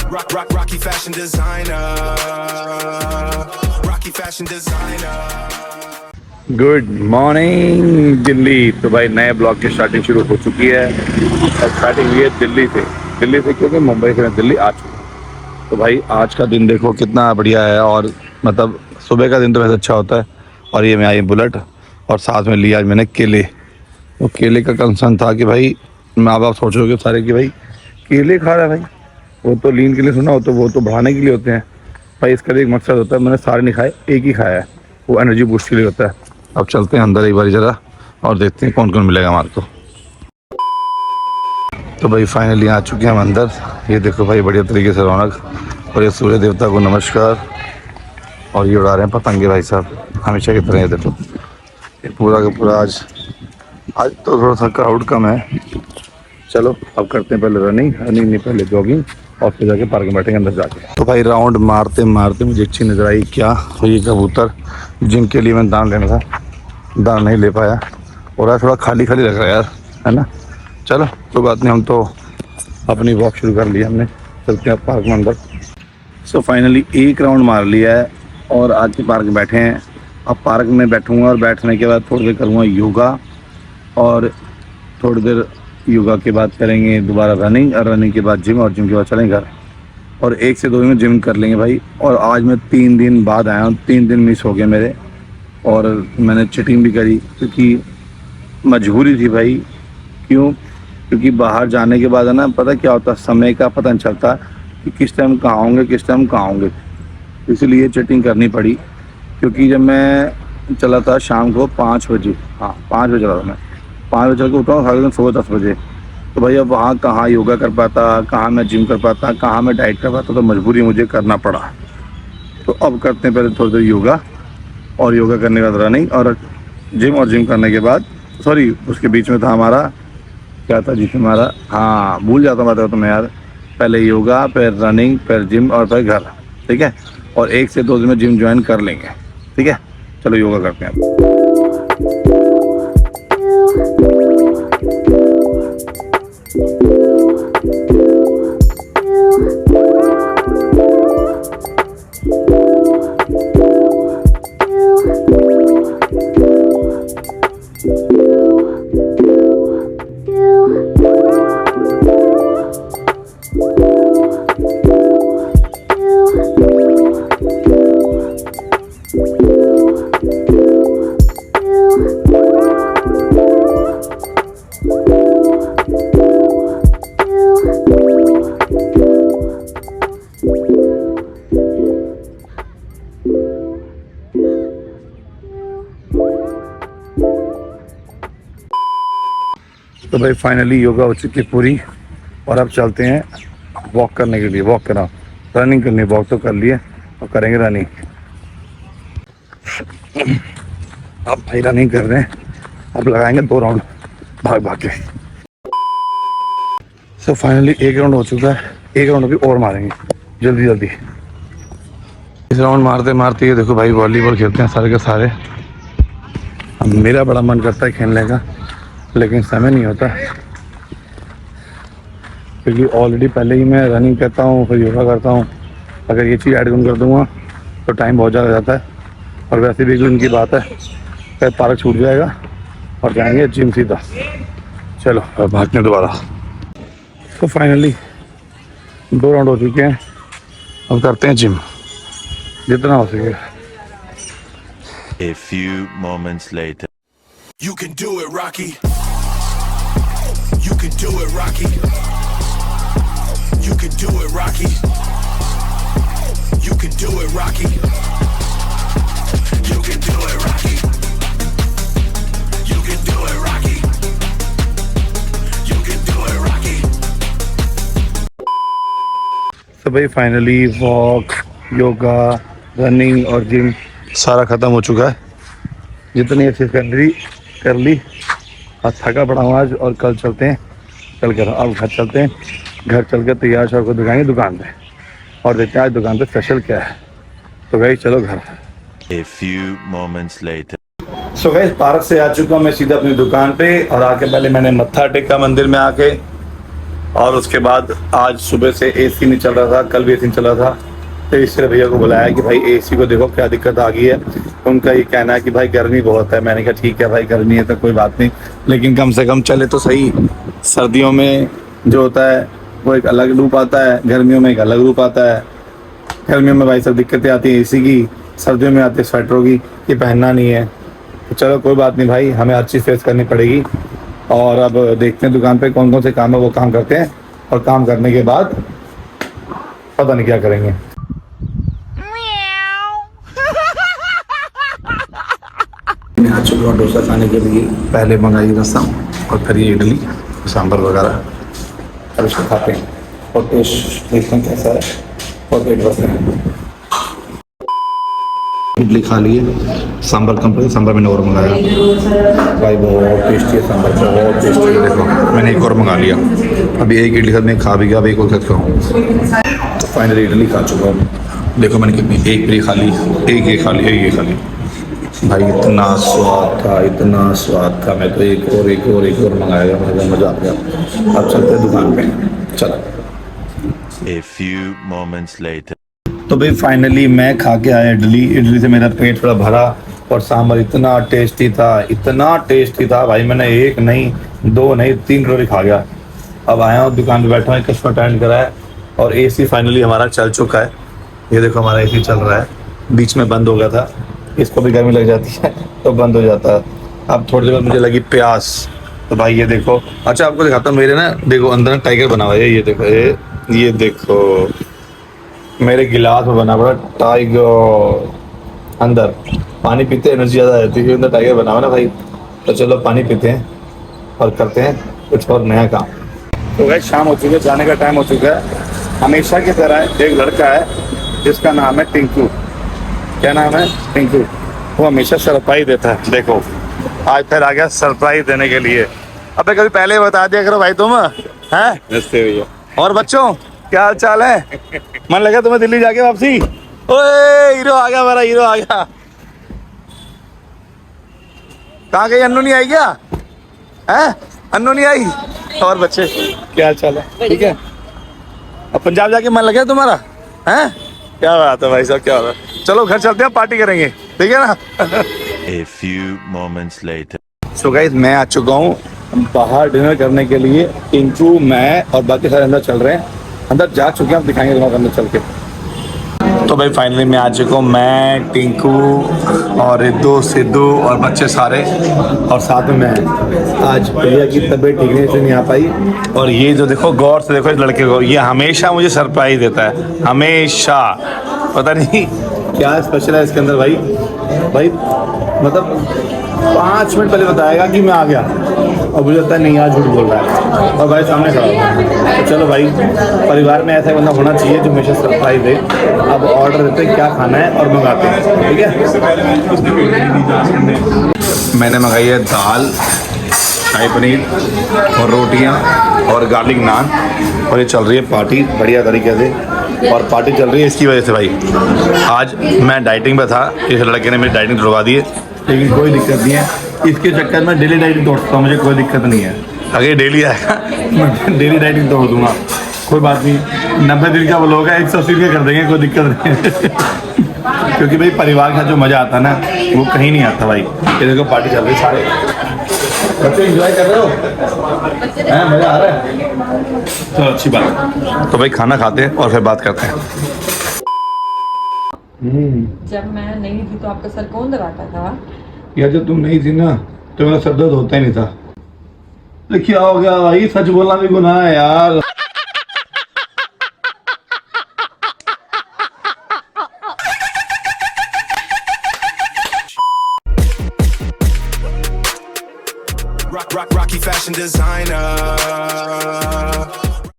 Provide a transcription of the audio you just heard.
Rocky fashion designer. Rocky fashion designer. Good morning Delhi. तो भाई नए ब्लॉग की स्टार्टिंग शुरू हो चुकी है और स्टार्टिंग हुई है दिल्ली से क्योंकि मुंबई से मैं दिल्ली आ चुका हूँ। तो भाई आज का दिन देखो कितना बढ़िया है और मतलब सुबह का दिन तो वैसे अच्छा होता है। और ये मैं आई बुलेट और साथ में लिया आज मैंने केले। तो केले का कंसर्न था कि भाई माँ बाप सोचोगे सारे कि भाई केले खा रहा है भाई, वो तो लीन के लिए सुना हो तो वो तो बढ़ाने के लिए होते हैं भाई। इसका भी एक मकसद होता है, मैंने सारे नहीं खाए, एक ही खाया है, वो एनर्जी बूस्ट के लिए होता है। अब चलते हैं अंदर एक बार ज़रा और देखते हैं कौन कौन मिलेगा हमारे को। तो भाई फाइनली आ चुके हैं हम अंदर। ये देखो भाई बढ़िया तरीके से रौनक, और ये सूर्य देवता को नमस्कार, और ये उड़ा रहे हैं पतंगे भाई साहब हमेशा की तरह। ये देखो ये पूरा का पूरा आज तो थोड़ा सा क्राउड कम है। चलो अब करते हैं पहले रनिंग नहीं पहले जॉगिंग और फिर जाके पार्क में बैठेंगे अंदर जाके। तो भाई राउंड मारते मारते मुझे अच्छी नजर आई क्या, तो ये कबूतर जिनके लिए मैं दान लेना था, दान नहीं ले पाया और आज थोड़ा खाली खाली लग रहा है यार, है ना। चलो कोई बात नहीं, हम तो अपनी वॉक शुरू कर लिया हमने, चलते हैं पार्क में अंदर। सो फाइनली एक राउंड मार लिया है और आज के पार्क में बैठे हैं। अब पार्क में बैठूँगा और बैठने के बाद थोड़ी देर करूँगा योगा, और थोड़ी देर योगा के बाद करेंगे दोबारा रनिंग, और रनिंग के बाद जिम, और जिम के बाद चलेंगे घर, और 1 से 2 दिन में जिम कर लेंगे भाई। और आज मैं 3 दिन बाद आया हूँ, 3 दिन मिस हो गए मेरे, और मैंने चीटिंग भी करी क्योंकि मजबूरी थी भाई। क्यों? क्योंकि बाहर जाने के बाद है ना, पता क्या होता है, समय का पता नहीं चलता कि किस टाइम कहाँ होंगे किस टाइम कहाँ होंगे, इसलिए चीटिंग करनी पड़ी। क्योंकि जब मैं चला था शाम को 5 बजे, हाँ 5 बजे चला था मैं, 5 बजे चल के उठा हूँ, सारे दिन सुबह 10 बजे। तो भाई अब वहाँ कहाँ योगा कर पाता, कहाँ मैं जिम कर पाता, कहाँ मैं डाइट कर पाता, तो मजबूरी मुझे करना पड़ा। तो अब करते हैं पहले थोड़ी देर योगा, और योगा करने के बाद रनिंग, और जिम करने के बाद सॉरी उसके बीच में था हमारा क्या था जिसमें हमारा, हाँ भूल जाता हूँ तो मैं यार, पहले योगा फिर रनिंग फिर जिम और फिर घर, ठीक है। और 1 से 2 दिन में जिम ज्वाइन कर लेंगे, ठीक है। चलो योगा करते हैं। तो भाई फाइनली योगा हो चुकी है पूरी, और अब चलते हैं वॉक करने के लिए। वॉक करा, रनिंग करनी, वॉक तो कर लिए, और करेंगे रनिंग। अब भाई रनिंग कर रहे हैं, अब लगाएंगे 2 राउंड भाग भाग के। सो फाइनली 1 राउंड हो चुका है, 1 राउंड अभी और मारेंगे जल्दी जल्दी। इस राउंड मारते मारते ये देखो भाई वॉलीबॉल खेलते हैं सारे के सारे। अब मेरा बड़ा मन करता है खेलने का, लेकिन समय नहीं होता, क्योंकि ऑलरेडी पहले ही मैं रनिंग करता हूँ फिर योगा करता हूँ। अगर ये चीज़ ऐड कर दूँगा तो टाइम बहुत ज़्यादा जाता है, और वैसे भी उनकी बात है फिर पार्क छूट जाएगा और जाएंगे जिम सीधा। चलो अब भागते हैं दोबारा। तो फाइनली 2 राउंड हो चुके हैं, अब करते हैं जिम जितना हो सके। A few moments later. You can do it, Rocky. You can do it, Rocky. You can do it, Rocky. You can do it, Rocky. You can do it, Rocky. You can do it, Rocky. You can do it, Rocky. तो भाई finally walk, yoga, running और gym सारा ख़त्म हो चुका है। जितनी exercise कर ली, आज थका पड़ा हूँ आज, और कल चलते हैं, चल कर अब घर चलते हैं, घर चल कर तैयार शौक को दिखाएंगे दुकान पे, और देखते हैं आज दुकान पे स्पेशल क्या है। तो भाई चलो घर। A few moments later. So guys park से आ चुका हूँ मैं सीधा अपनी दुकान पे, और आके पहले मैंने मत्था टेका मंदिर में आके, और उसके बाद आज सुबह से एसी नहीं चल रहा था, कल भी एसी नहीं चल रहा था, तो इसलिए भैया को बुलाया कि भाई एसी को देखो क्या दिक्कत आ गई है। उनका ये कहना है कि भाई गर्मी बहुत है। मैंने कहा ठीक है भाई, गर्मी है तो कोई बात नहीं, लेकिन कम से कम चले तो सही। सर्दियों में जो होता है वो एक अलग रूप आता है, गर्मियों में एक अलग रूप आता है। गर्मियों में भाई सब दिक्कतें आती हैं एसी की, सर्दियों में आती है स्वेटरों की, ये पहनना नहीं है। तो चलो कोई बात नहीं भाई, हमें हर चीज़ फेस करनी पड़ेगी। और अब देखते हैं दुकान पे कौन कौन से काम है वो काम करते हैं, और काम करने के बाद पता नहीं क्या करेंगे। मैं आ चुका हूँ डोसा खाने के लिए। पहले मंगाई रसम और फिर ये इडली सांभर वगैरह, और इसको खाते हैं और टेस्ट देखते हैं कैसा है और पेट भरते हैं। इडली खा लिए, सांभर कंप्लीट, सांभर मैंने और मंगाया भाई, बहुत टेस्टी है सांभर, बहुत टेस्टी है। देखो मैंने एक और मंगा लिया, अभी एक इडली साथ में खा भी गया, अभी एक और साथ खाऊँ। तो फाइनली इडली खा चुका हूँ। देखो मैंने कितनी, एक इडली खा ली, एक ये खा ली, एक ये खा ली भाई। इतना स्वाद था, इतना स्वाद था, मैं तो एक और मंगाएगा, मुझे मज़ा आ गया। अब चलते हैं दुकान पे, चलो। A few moments later. तो भाई फाइनली मैं खा के आया इडली से मेरा पेट थोड़ा भरा, और सांभर इतना टेस्टी था भाई। मैंने एक नहीं, दो नहीं, 3 रोटी खा गया। अब आया हूँ दुकान पे, बैठा हूँ, कस्टमर अटेंड करा है, और एसी फाइनली हमारा चल चुका है। ये देखो हमारा एसी चल रहा है, बीच में बंद हो गया था, इसको भी गर्मी लग जाती है तो बंद हो जाता है। अब थोड़ी देर बाद मुझे लगी प्यास, तो भाई ये देखो, अच्छा आपको दिखाता हूँ, मेरे ना देखो अंदर ना टाइगर बना हुआ है, ये देखो, ये देखो मेरे गिलास में बना हुआ टाइगर। अंदर पानी पीते एनर्जी ज़्यादा रहती है, क्योंकि अंदर टाइगर बना हुआ ना भाई। तो चलो पानी पीते हैं और करते हैं कुछ और नया काम। तो भाई शाम हो चुकी है, जाने का टाइम हो चुका है। हमेशा की तरह एक लड़का है जिसका नाम है टिंकू। क्या नाम है? टिंकू। वो हमेशा सरप्राइज देता है, देखो आज फिर आ गया सरप्राइज देने के लिए। अबे कभी पहले बता दिया करो भाई तुम, हैं? नमस्ते भैया। और बच्चों क्या हाल चाल है? मन लगा तुम्हें दिल्ली जाके वापसी? ओए हीरो आ गया, हमारा हीरो आ गया। कहाँ गई? अन्नू नहीं आई क्या? हैं? अन्नू नहीं आई? और बच्चे क्या हाल चाल है? ठीक है। अब पंजाब जाके मन लगा तुम्हारा? हैं? क्या बात है भाई साहब, क्या बात है। चलो घर चलते हैं, पार्टी करेंगे, ठीक है ना? A few moments later. So guys मैं आ चुका हूँ बाहर डिनर करने के लिए। टिंकू, मैं और बाकी सारे अंदर चल रहे हैं, अंदर जा चुके हैं, आप दिखाएंगे तुम्हारे अंदर चल के। तो भाई फाइनली मैं आ चुका हूँ, मैं, टिंकू और रिद्धू, सिद्धू और बच्चे सारे, और साथ में मैं। आज भैया की तबीयत ठीक नहीं, इसलिए नहीं आ पाई। और ये जो देखो, गौर से देखो इस लड़के को, ये हमेशा मुझे सरप्राइज देता है, हमेशा। पता नहीं क्या स्पेशल है इसके अंदर भाई। मतलब 5 मिनट पहले बताएगा कि मैं आ गया, और मुझे लगता है नहीं यार झूठ बोल रहा है, और भाई सामने खड़ा होगा। तो चलो भाई, परिवार में ऐसा बंदा होना चाहिए जो हमेशा सरप्राइज दे। अब ऑर्डर देते हैं क्या खाना है और मंगाते हैं, ठीक है। मैंने मंगाई है दाल, शाही पनीर और रोटियां और गार्लिक नान, और ये चल रही है पार्टी बढ़िया तरीके से। और पार्टी चल रही है इसकी वजह से भाई, आज मैं डाइटिंग पे था, इस लड़के ने मेरी डाइटिंग तोड़वा दी है, लेकिन कोई दिक्कत नहीं है। इसके चक्कर में डेली डाइटिंग तोड़ता हूँ, मुझे कोई दिक्कत नहीं है। अगर डेली आएगा मैं डेली डाइटिंग तोड़ दूंगा, कोई बात नहीं। 90 दिन का व्लॉग है, 180 का कर देंगे, कोई दिक्कत नहीं है। क्योंकि भाई परिवार का जो मज़ा आता है ना, वो कहीं नहीं आता भाई। ये देखो पार्टी चल रही है, सारे बच्चे एंजॉय कर रहे हो, हैं? मज़ा आ रहा है, तो अच्छी बात है। तो भाई खाना खाते हैं और फिर बात करते हैं। जब मैं नहीं थी तो आपका सर कौन दबाता था? यार जब तुम नहीं थी ना तो मेरा सर दर्द होता ही नहीं था। तो क्या हो गया भाई, सच बोलना भी गुनाह है यार। Rocky fashion designer.